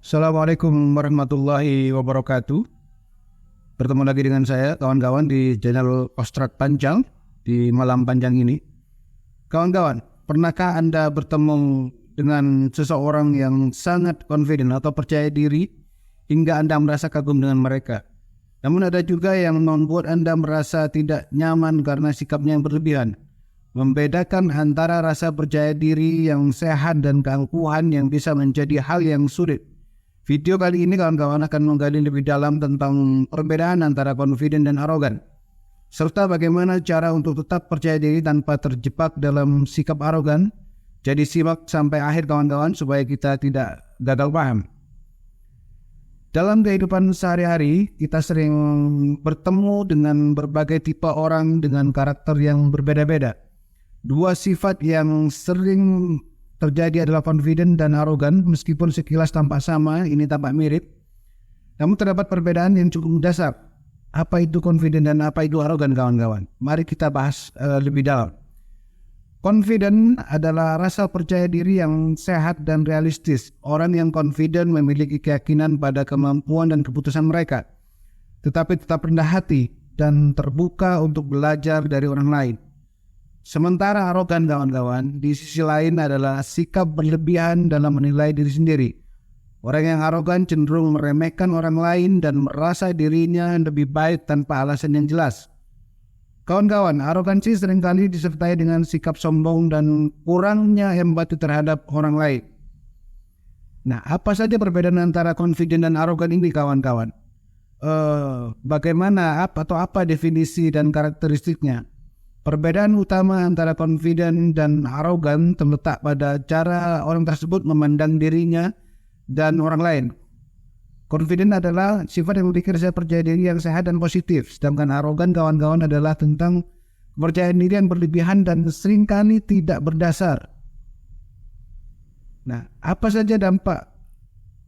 Assalamualaikum warahmatullahi wabarakatuh. Bertemu lagi dengan saya, kawan-kawan, di channel Kostrat Panjang di malam panjang ini. Kawan-kawan, pernahkah Anda bertemu dengan seseorang yang sangat confident atau percaya diri hingga Anda merasa kagum dengan mereka? Namun ada juga yang membuat Anda merasa tidak nyaman karena sikapnya yang berlebihan. Membedakan antara rasa percaya diri yang sehat dan keangkuhan yang bisa menjadi hal yang sulit. Video kali ini kawan-kawan akan menggali lebih dalam tentang perbedaan antara confident dan arogan, serta bagaimana cara untuk tetap percaya diri tanpa terjebak dalam sikap arogan. Jadi simak sampai akhir kawan-kawan supaya kita tidak gagal paham. Dalam kehidupan sehari-hari, kita sering bertemu dengan berbagai tipe orang dengan karakter yang berbeda-beda. Dua sifat yang sering terjadi adalah confident dan arogan. Meskipun sekilas tampak sama, ini tampak mirip, namun terdapat perbedaan yang cukup dasar. Apa itu confident dan apa itu arogan, kawan-kawan? Mari kita bahas lebih dalam. Confident adalah rasa percaya diri yang sehat dan realistis. Orang yang confident memiliki keyakinan pada kemampuan dan keputusan mereka, tetapi tetap rendah hati dan terbuka untuk belajar dari orang lain. Sementara arogan, kawan-kawan, di sisi lain adalah sikap berlebihan dalam menilai diri sendiri. Orang yang arogan cenderung meremehkan orang lain dan merasa dirinya lebih baik tanpa alasan yang jelas. Kawan-kawan, arogansi seringkali disertai dengan sikap sombong dan kurangnya empati terhadap orang lain. Nah, apa saja perbedaan antara confident dan arogan ini, kawan-kawan? Bagaimana apa definisi dan karakteristiknya? Perbedaan utama antara confident dan arogan terletak pada cara orang tersebut memandang dirinya dan orang lain. Confident adalah sifat yang memiliki rasa percaya diri yang sehat dan positif, sedangkan arogan, kawan-kawan, adalah tentang kepercayaan diri yang berlebihan dan seringkali tidak berdasar. Nah, apa saja dampak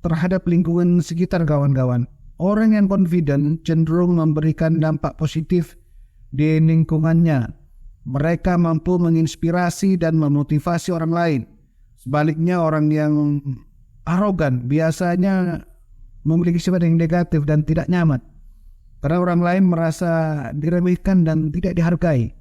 terhadap lingkungan sekitar, kawan-kawan? Orang yang confident cenderung memberikan dampak positif di lingkungannya. Mereka mampu menginspirasi dan memotivasi orang lain. Sebaliknya, orang yang arogan biasanya memiliki sifat yang negatif dan tidak nyaman, karena orang lain merasa diremehkan dan tidak dihargai.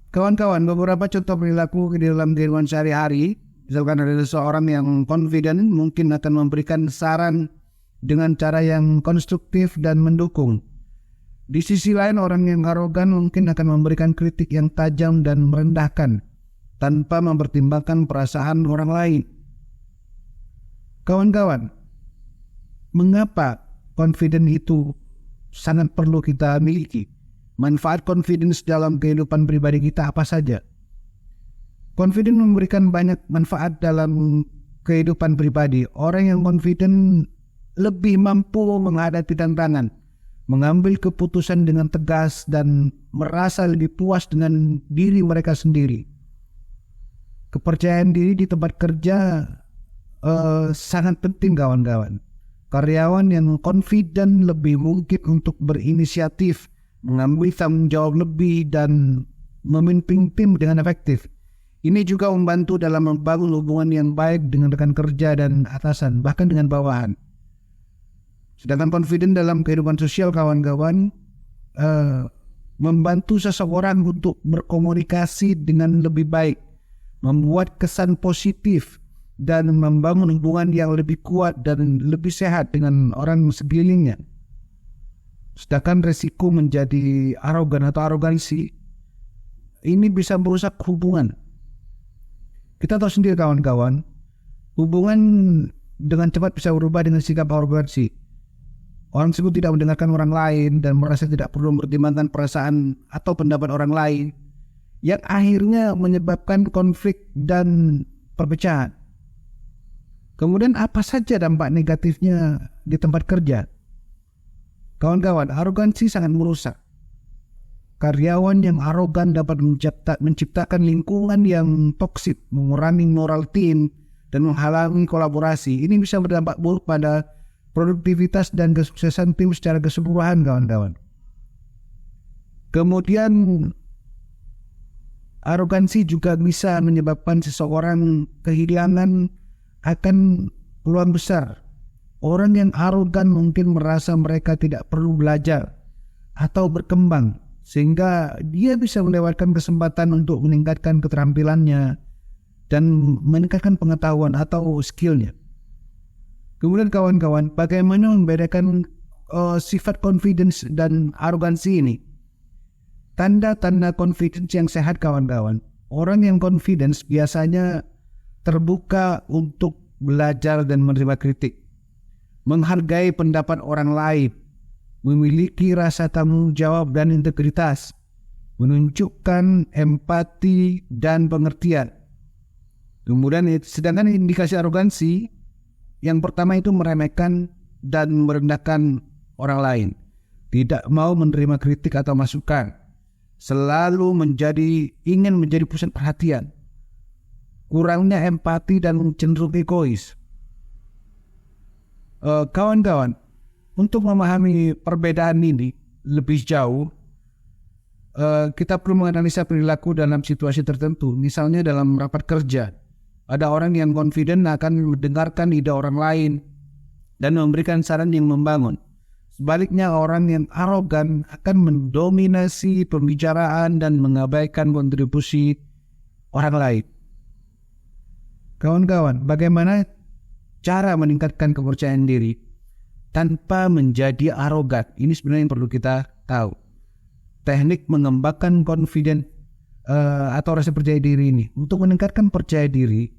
Kawan-kawan, beberapa contoh perilaku di dalam kehidupan sehari-hari. Misalkan ada seseorang yang confident mungkin akan memberikan saran dengan cara yang konstruktif dan mendukung. Di sisi lain, orang yang arogan mungkin akan memberikan kritik yang tajam dan merendahkan tanpa mempertimbangkan perasaan orang lain. Kawan-kawan, mengapa confident itu sangat perlu kita miliki? Manfaat confidence dalam kehidupan pribadi kita apa saja? Confident memberikan banyak manfaat dalam kehidupan pribadi. Orang yang confident lebih mampu menghadapi tantangan, mengambil keputusan dengan tegas, dan merasa lebih puas dengan diri mereka sendiri. Kepercayaan diri di tempat kerja sangat penting, kawan-kawan. Karyawan yang confident lebih mungkin untuk berinisiatif, mengambil tanggung jawab lebih, dan memimpin tim dengan efektif. Ini juga membantu dalam membangun hubungan yang baik dengan rekan kerja dan atasan, bahkan dengan bawahan. Sedangkan confident dalam kehidupan sosial, kawan-kawan, membantu seseorang untuk berkomunikasi dengan lebih baik, membuat kesan positif, dan membangun hubungan yang lebih kuat dan lebih sehat dengan orang sekelilingnya. Sedangkan resiko menjadi arogan atau arogansi ini bisa merusak hubungan. Kita tahu sendiri, kawan-kawan, hubungan dengan cepat bisa berubah dengan sikap arogansi. Orang tersebut tidak mendengarkan orang lain dan merasa tidak perlu mempertimbangkan perasaan atau pendapat orang lain, yang akhirnya menyebabkan konflik dan perpecahan. Kemudian apa saja dampak negatifnya di tempat kerja? Kawan-kawan, arogansi sangat merusak. Karyawan yang arogan dapat menciptakan lingkungan yang toksik, mengurangi moral tim, dan menghalangi kolaborasi. Ini bisa berdampak buruk pada produktivitas dan kesuksesan tim secara keseluruhan, kawan-kawan. Kemudian arogansi juga bisa menyebabkan seseorang kehilangan akan peluang besar. Orang yang arogan mungkin merasa mereka tidak perlu belajar atau berkembang, sehingga dia bisa melewatkan kesempatan untuk meningkatkan keterampilannya dan meningkatkan pengetahuan atau skillnya. Kemudian kawan-kawan, bagaimana membedakan sifat confidence dan arogansi ini? Tanda-tanda confidence yang sehat kawan-kawan. Orang yang confidence biasanya terbuka untuk belajar dan menerima kritik, menghargai pendapat orang lain, memiliki rasa tanggung jawab dan integritas, menunjukkan empati dan pengertian. Kemudian sedangkan indikasi arogansi, yang pertama itu meremehkan dan merendahkan orang lain, tidak mau menerima kritik atau masukan, selalu ingin menjadi pusat perhatian, kurangnya empati dan cenderung egois. Kawan-kawan, untuk memahami perbedaan ini lebih jauh, kita perlu menganalisa perilaku dalam situasi tertentu. Misalnya dalam rapat kerja, ada orang yang confident akan mendengarkan ide orang lain dan memberikan saran yang membangun. Sebaliknya, orang yang arogan akan mendominasi pembicaraan dan mengabaikan kontribusi orang lain. Kawan-kawan, bagaimana cara meningkatkan kepercayaan diri tanpa menjadi arogan? Ini sebenarnya yang perlu kita tahu. Teknik mengembangkan confident atau rasa percaya diri ini. Untuk meningkatkan percaya diri,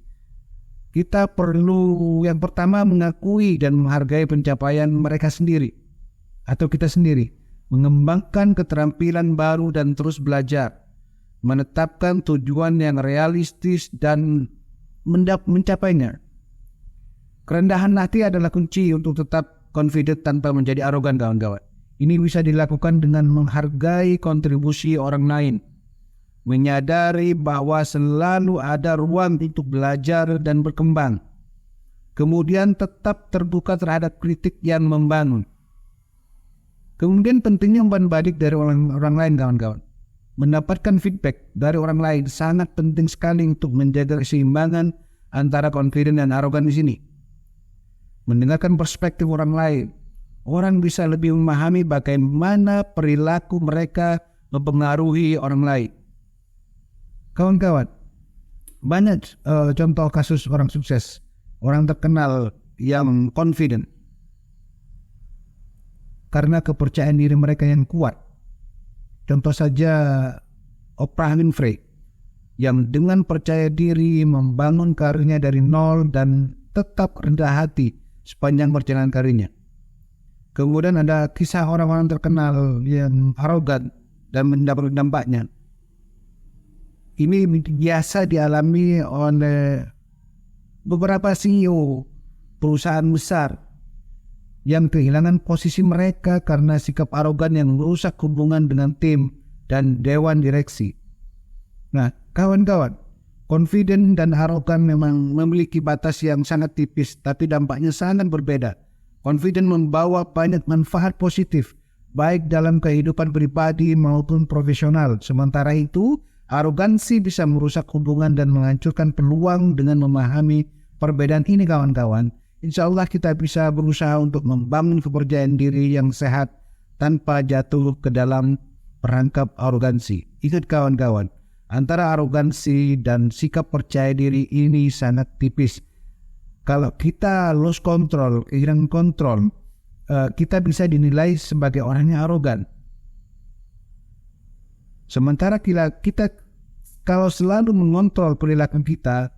kita perlu yang pertama mengakui dan menghargai pencapaian mereka sendiri atau kita sendiri, mengembangkan keterampilan baru dan terus belajar, menetapkan tujuan yang realistis dan mencapainya. Kerendahan hati adalah kunci untuk tetap confident tanpa menjadi arogan, kawan-kawan. Ini bisa dilakukan dengan menghargai kontribusi orang lain, menyadari bahwa selalu ada ruang untuk belajar dan berkembang, kemudian tetap terbuka terhadap kritik yang membangun. Kemudian pentingnya umpan balik dari orang lain, kawan-kawan. Mendapatkan feedback dari orang lain sangat penting sekali untuk menjaga keseimbangan antara confident dan arogan di sini. Mendengarkan perspektif orang lain, orang bisa lebih memahami bagaimana perilaku mereka mempengaruhi orang lain. Kawan-kawan, banyak contoh kasus orang sukses, orang terkenal yang confident karena kepercayaan diri mereka yang kuat. Contoh saja Oprah Winfrey yang dengan percaya diri membangun karirnya dari nol dan tetap rendah hati sepanjang perjalanan karirnya. Kemudian ada kisah orang-orang terkenal yang arogan dan mendapat dampaknya. Ini biasa dialami oleh beberapa CEO perusahaan besar yang kehilangan posisi mereka karena sikap arogan yang merusak hubungan dengan tim dan dewan direksi. Nah, kawan-kawan, confident dan arogan memang memiliki batas yang sangat tipis, tapi dampaknya sangat berbeda. Confident membawa banyak manfaat positif, baik dalam kehidupan pribadi maupun profesional. Sementara itu, arogansi bisa merusak hubungan dan menghancurkan peluang. Dengan memahami perbedaan ini, kawan-kawan, insya Allah kita bisa berusaha untuk membangun kepercayaan diri yang sehat tanpa jatuh ke dalam perangkap arogansi. Ingat kawan-kawan, antara arogansi dan sikap percaya diri ini sangat tipis. Kalau kita lost control, kehilangan kontrol, kita bisa dinilai sebagai orang yang arogan. Sementara kita kalau selalu mengontrol perilaku kita,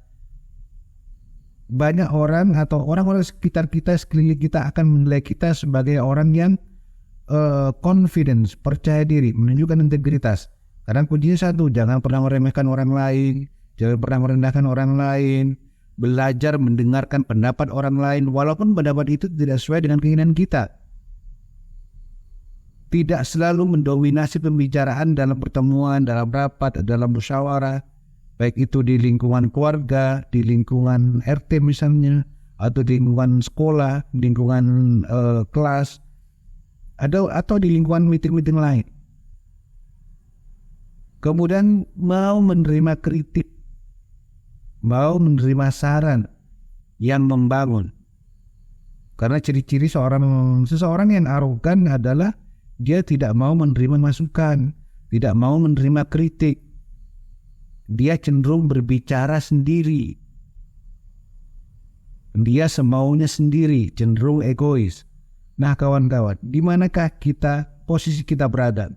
banyak orang atau orang-orang sekitar kita, sekeliling kita akan menilai kita sebagai orang yang confidence, percaya diri, menunjukkan integritas. Karena kuncinya satu, jangan pernah meremehkan orang lain, jangan pernah merendahkan orang lain, belajar mendengarkan pendapat orang lain walaupun pendapat itu tidak sesuai dengan keinginan kita. Tidak selalu mendominasi pembicaraan dalam pertemuan, dalam rapat, dalam musyawarah, baik itu di lingkungan keluarga, di lingkungan RT misalnya, atau di lingkungan sekolah, lingkungan kelas, atau di lingkungan meeting-meeting lain. Kemudian mau menerima kritik, mau menerima saran yang membangun, Karena ciri-ciri seseorang yang arogan adalah dia tidak mau menerima masukan, tidak mau menerima kritik. Dia cenderung berbicara sendiri. Dia semaunya sendiri, cenderung egois. Nah kawan-kawan, di manakah posisi kita berada?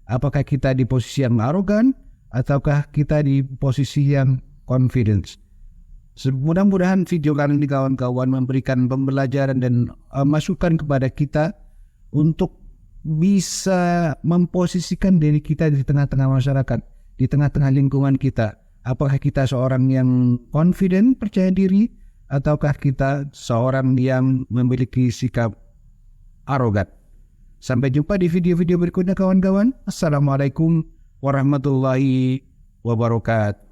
Apakah kita di posisi yang arogan ataukah kita di posisi yang confidence? Mudah-mudahan video kali ini kawan-kawan memberikan pembelajaran dan masukan kepada kita untuk bisa memposisikan diri kita di tengah-tengah masyarakat, di tengah-tengah lingkungan kita. Apakah kita seorang yang confident, percaya diri, ataukah kita seorang yang memiliki sikap arogan? Sampai jumpa di video-video berikutnya kawan-kawan. Assalamualaikum warahmatullahi wabarakatuh.